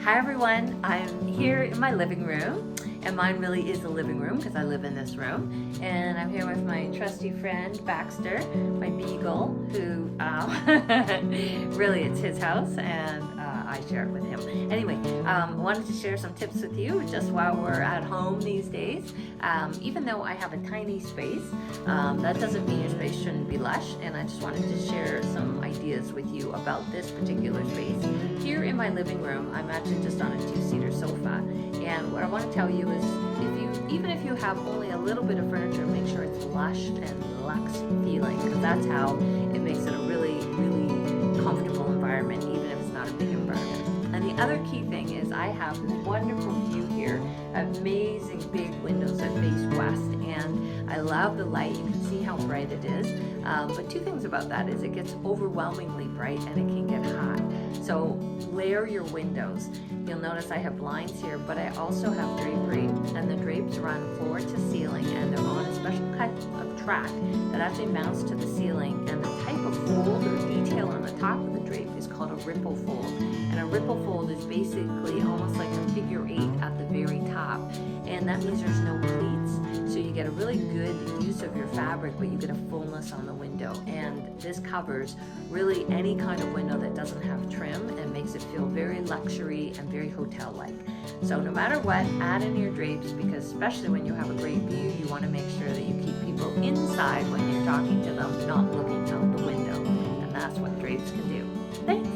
Hi everyone, I'm here in my living room, and mine really is a living room because I live in this room, and I'm here with my trusty friend Baxter, my beagle, who really it's his house, and I share it with him. Anyway, wanted to share some tips with you just while we're at home these days. Even though I have a tiny space, that doesn't mean your space shouldn't be lush, and I just wanted to share some ideas with you about this particular space. Here in my living room, I'm actually just on a two-seater sofa, and what I want to tell you is even if you have only a little bit of furniture, make sure it's lush and luxe feeling, because that's how it makes it a really comfortable environment, even if it's not a big environment. And the other key thing is I have this wonderful view here, amazing big windows that face west, and I love the light. You can see how bright it is, but two things about that is it gets overwhelmingly bright and it can get hot. So layer your windows. You'll notice I have blinds here, but I also have drapery, and the drapes run floor to ceiling, and they're on a special type of track that actually mounts to the ceiling, and the type of fold or detail on the top of the drape is called a ripple fold. And a ripple fold is basically almost like a figure 8 at the very top, and that means there's no pleats. So you get a really good use of your fabric, but you get a fullness on the window. And this covers really any kind of window that doesn't have trim and makes it feel very luxury and very hotel-like. So no matter what, add in your drapes, because especially when you have a great view, you want to make sure that you keep people inside when you're talking to them, not looking out the window. And that's what drapes can do. Thanks.